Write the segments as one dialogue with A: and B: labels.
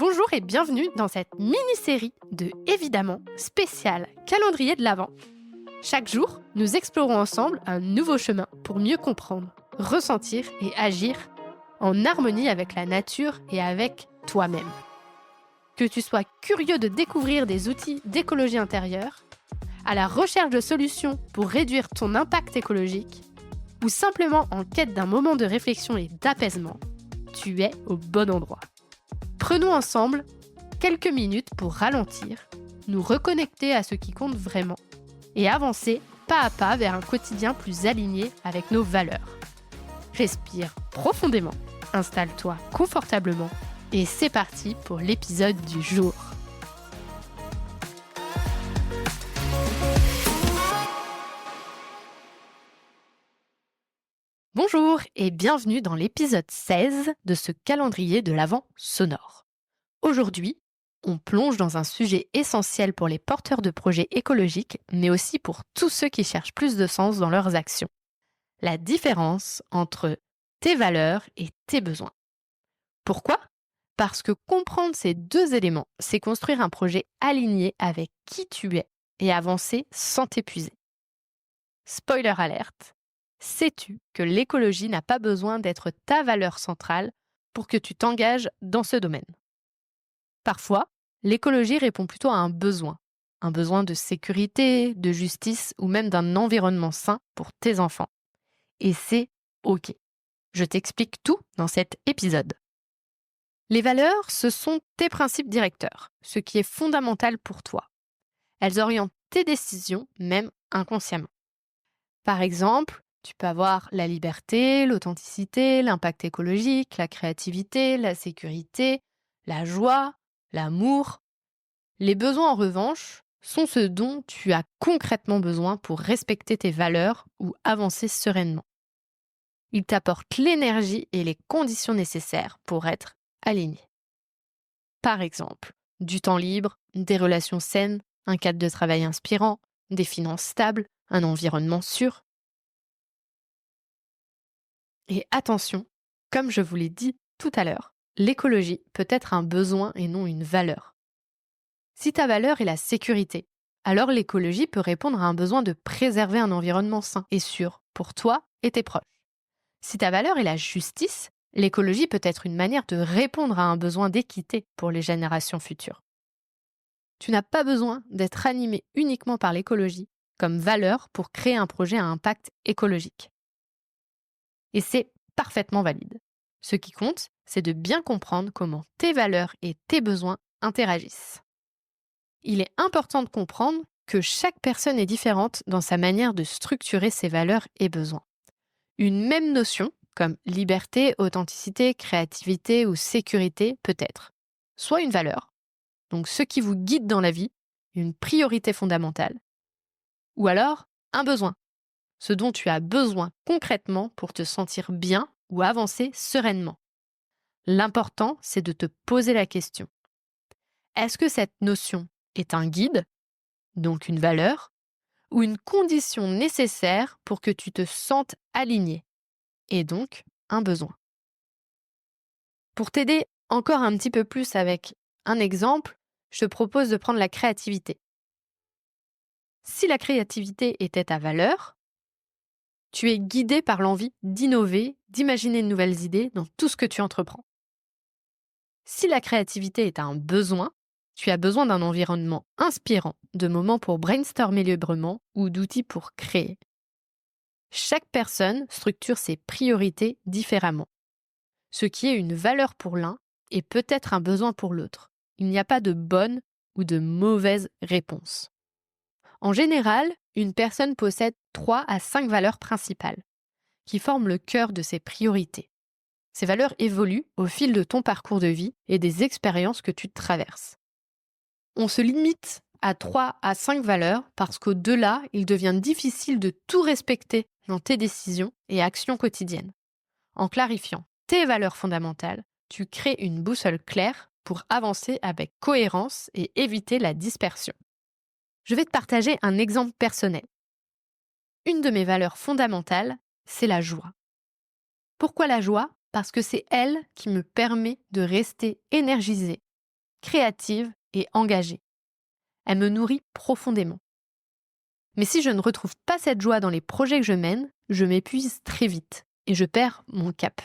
A: Bonjour et bienvenue dans cette mini-série de évidemment spécial calendrier de l'Avent. Chaque jour, nous explorons ensemble un nouveau chemin pour mieux comprendre, ressentir et agir en harmonie avec la nature et avec toi-même. Que tu sois curieux de découvrir des outils d'écologie intérieure, à la recherche de solutions pour réduire ton impact écologique, ou simplement en quête d'un moment de réflexion et d'apaisement, tu es au bon endroit. Prenons ensemble quelques minutes pour ralentir, nous reconnecter à ce qui compte vraiment et avancer pas à pas vers un quotidien plus aligné avec nos valeurs. Respire profondément, installe-toi confortablement et c'est parti pour l'épisode du jour. Bonjour et bienvenue dans l'épisode 16 de ce calendrier de l'Avent sonore. Aujourd'hui, on plonge dans un sujet essentiel pour les porteurs de projets écologiques, mais aussi pour tous ceux qui cherchent plus de sens dans leurs actions. La différence entre tes valeurs et tes besoins. Pourquoi ? Parce que comprendre ces deux éléments, c'est construire un projet aligné avec qui tu es et avancer sans t'épuiser. Spoiler alerte, sais-tu que l'écologie n'a pas besoin d'être ta valeur centrale pour que tu t'engages dans ce domaine ? Parfois, l'écologie répond plutôt à un besoin de sécurité, de justice ou même d'un environnement sain pour tes enfants. Et c'est OK. Je t'explique tout dans cet épisode. Les valeurs, ce sont tes principes directeurs, ce qui est fondamental pour toi. Elles orientent tes décisions, même inconsciemment. Par exemple, tu peux avoir la liberté, l'authenticité, l'impact écologique, la créativité, la sécurité, la joie, l'amour. Les besoins, en revanche, sont ce dont tu as concrètement besoin pour respecter tes valeurs ou avancer sereinement. Ils t'apportent l'énergie et les conditions nécessaires pour être aligné. Par exemple, du temps libre, des relations saines, un cadre de travail inspirant, des finances stables, un environnement sûr. Et attention, comme je vous l'ai dit tout à l'heure, l'écologie peut être un besoin et non une valeur. Si ta valeur est la sécurité, alors l'écologie peut répondre à un besoin de préserver un environnement sain et sûr pour toi et tes proches. Si ta valeur est la justice, l'écologie peut être une manière de répondre à un besoin d'équité pour les générations futures. Tu n'as pas besoin d'être animé uniquement par l'écologie comme valeur pour créer un projet à impact écologique. Et c'est parfaitement valide. Ce qui compte, c'est de bien comprendre comment tes valeurs et tes besoins interagissent. Il est important de comprendre que chaque personne est différente dans sa manière de structurer ses valeurs et besoins. Une même notion, comme liberté, authenticité, créativité ou sécurité, peut être soit une valeur, donc ce qui vous guide dans la vie, une priorité fondamentale, ou alors un besoin, ce dont tu as besoin concrètement pour te sentir bien ou avancer sereinement. L'important, c'est de te poser la question. Est-ce que cette notion est un guide, donc une valeur, ou une condition nécessaire pour que tu te sentes aligné, et donc un besoin? Pour t'aider encore un petit peu plus avec un exemple, je te propose de prendre la créativité. Si la créativité était ta valeur, tu es guidé par l'envie d'innover, d'imaginer de nouvelles idées dans tout ce que tu entreprends. Si la créativité est un besoin, tu as besoin d'un environnement inspirant, de moments pour brainstormer librement ou d'outils pour créer. Chaque personne structure ses priorités différemment. Ce qui est une valeur pour l'un est peut-être un besoin pour l'autre. Il n'y a pas de bonne ou de mauvaise réponse. En général, une personne possède 3 à 5 valeurs principales, qui forment le cœur de ses priorités. Ces valeurs évoluent au fil de ton parcours de vie et des expériences que tu traverses. On se limite à 3 à 5 valeurs parce qu'au-delà, il devient difficile de tout respecter dans tes décisions et actions quotidiennes. En clarifiant tes valeurs fondamentales, tu crées une boussole claire pour avancer avec cohérence et éviter la dispersion. Je vais te partager un exemple personnel. Une de mes valeurs fondamentales, c'est la joie. Pourquoi la joie ? Parce que c'est elle qui me permet de rester énergisée, créative et engagée. Elle me nourrit profondément. Mais si je ne retrouve pas cette joie dans les projets que je mène, je m'épuise très vite et je perds mon cap.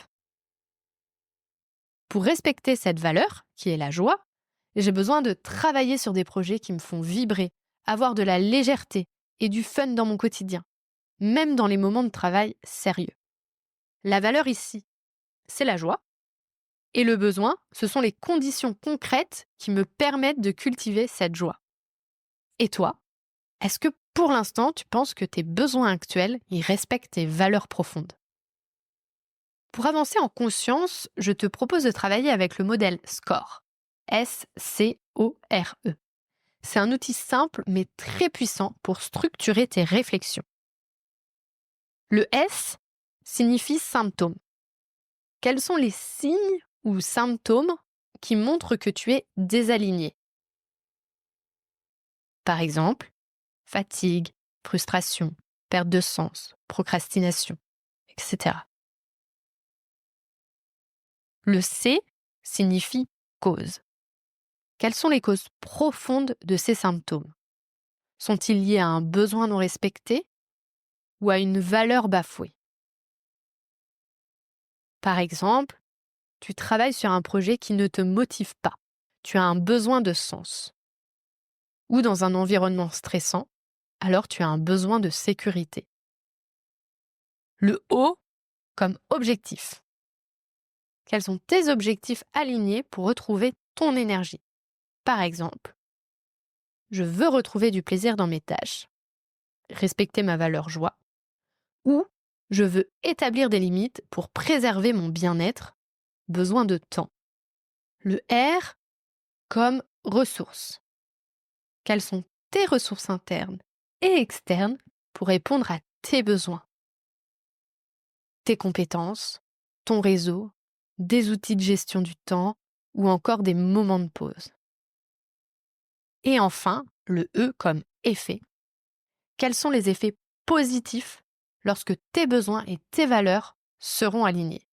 A: Pour respecter cette valeur, qui est la joie, j'ai besoin de travailler sur des projets qui me font vibrer, avoir de la légèreté et du fun dans mon quotidien, même dans les moments de travail sérieux. La valeur ici, c'est la joie. Et le besoin, ce sont les conditions concrètes qui me permettent de cultiver cette joie. Et toi, est-ce que pour l'instant, tu penses que tes besoins actuels y respectent tes valeurs profondes? Pour avancer en conscience, je te propose de travailler avec le modèle SCORE. S-C-O-R-E. C'est un outil simple mais très puissant pour structurer tes réflexions. Le S signifie symptômes. Quels sont les signes ou symptômes qui montrent que tu es désaligné? Par exemple, fatigue, frustration, perte de sens, procrastination, etc. Le C signifie cause. Quelles sont les causes profondes de ces symptômes? Sont-ils liés à un besoin non respecté ou à une valeur bafouée? Par exemple, tu travailles sur un projet qui ne te motive pas. Tu as un besoin de sens. Ou dans un environnement stressant, alors tu as un besoin de sécurité. Le O comme objectif. Quels sont tes objectifs alignés pour retrouver ton énergie? Par exemple, je veux retrouver du plaisir dans mes tâches, respecter ma valeur joie, ou je veux établir des limites pour préserver mon bien-être, besoin de temps. Le R comme ressources. Quelles sont tes ressources internes et externes pour répondre à tes besoins? Tes compétences, ton réseau, des outils de gestion du temps ou encore des moments de pause. Et enfin, le E comme effet. Quels sont les effets positifs lorsque tes besoins et tes valeurs seront alignés?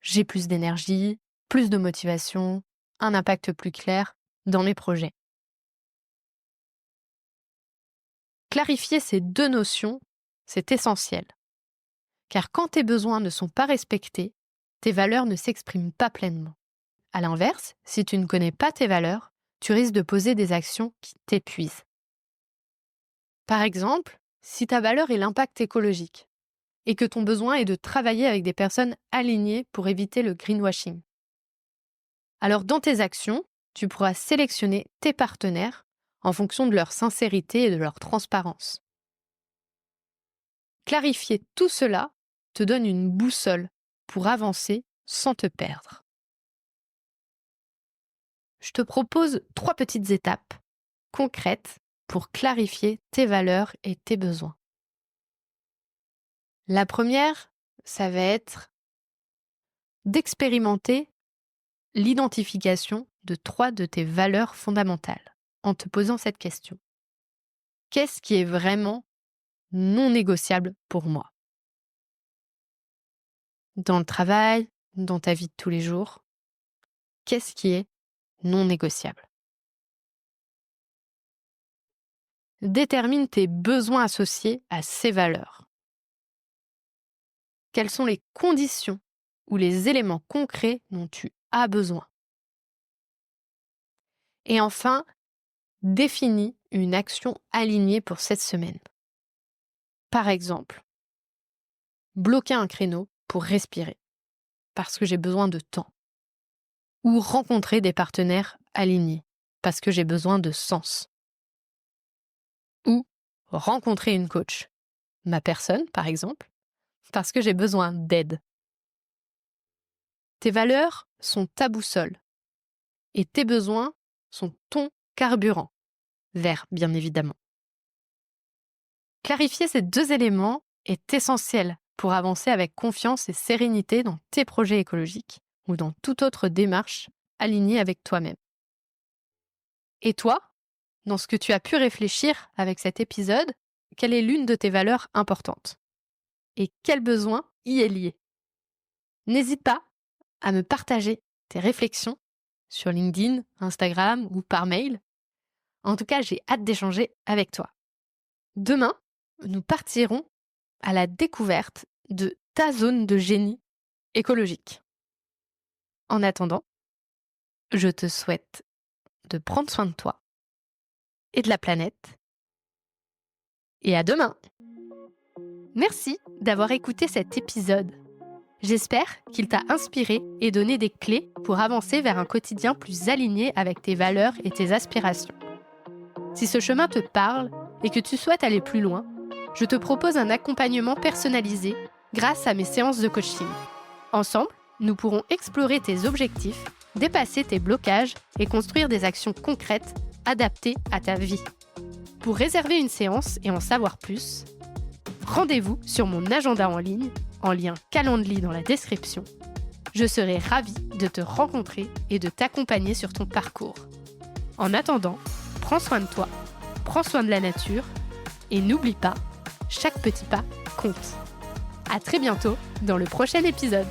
A: J'ai plus d'énergie, plus de motivation, un impact plus clair dans mes projets. Clarifier ces deux notions, c'est essentiel. Car quand tes besoins ne sont pas respectés, tes valeurs ne s'expriment pas pleinement. À l'inverse, si tu ne connais pas tes valeurs, tu risques de poser des actions qui t'épuisent. Par exemple, si ta valeur est l'impact écologique et que ton besoin est de travailler avec des personnes alignées pour éviter le greenwashing, alors dans tes actions, tu pourras sélectionner tes partenaires en fonction de leur sincérité et de leur transparence. Clarifier tout cela te donne une boussole pour avancer sans te perdre. Je te propose 3 petites étapes concrètes pour clarifier tes valeurs et tes besoins. La première, ça va être d'expérimenter l'identification de 3 de tes valeurs fondamentales en te posant cette question. Qu'est-ce qui est vraiment non négociable pour moi? Dans le travail, dans ta vie de tous les jours, qu'est-ce qui est non négociable? Détermine tes besoins associés à ces valeurs. Quelles sont les conditions ou les éléments concrets dont tu as besoin? Et enfin, définis une action alignée pour cette semaine. Par exemple, bloquer un créneau pour respirer, parce que j'ai besoin de temps. Ou rencontrer des partenaires alignés, parce que j'ai besoin de sens. Ou rencontrer une coach, ma personne par exemple, parce que j'ai besoin d'aide. Tes valeurs sont ta boussole et tes besoins sont ton carburant, vert bien évidemment. Clarifier ces 2 éléments est essentiel pour avancer avec confiance et sérénité dans tes projets écologiques ou dans toute autre démarche alignée avec toi-même. Et toi, dans ce que tu as pu réfléchir avec cet épisode, quelle est l'une de tes valeurs importantes? Et quel besoin y est lié? N'hésite pas à me partager tes réflexions sur LinkedIn, Instagram ou par mail. En tout cas, j'ai hâte d'échanger avec toi. Demain, nous partirons à la découverte de ta zone de génie écologique. En attendant, je te souhaite de prendre soin de toi et de la planète. Et à demain! Merci d'avoir écouté cet épisode. J'espère qu'il t'a inspiré et donné des clés pour avancer vers un quotidien plus aligné avec tes valeurs et tes aspirations. Si ce chemin te parle et que tu souhaites aller plus loin, je te propose un accompagnement personnalisé grâce à mes séances de coaching. Ensemble, nous pourrons explorer tes objectifs, dépasser tes blocages et construire des actions concrètes adaptées à ta vie. Pour réserver une séance et en savoir plus, rendez-vous sur mon agenda en ligne, en lien Calendly dans la description. Je serai ravie de te rencontrer et de t'accompagner sur ton parcours. En attendant, prends soin de toi, prends soin de la nature et n'oublie pas, chaque petit pas compte. À très bientôt dans le prochain épisode.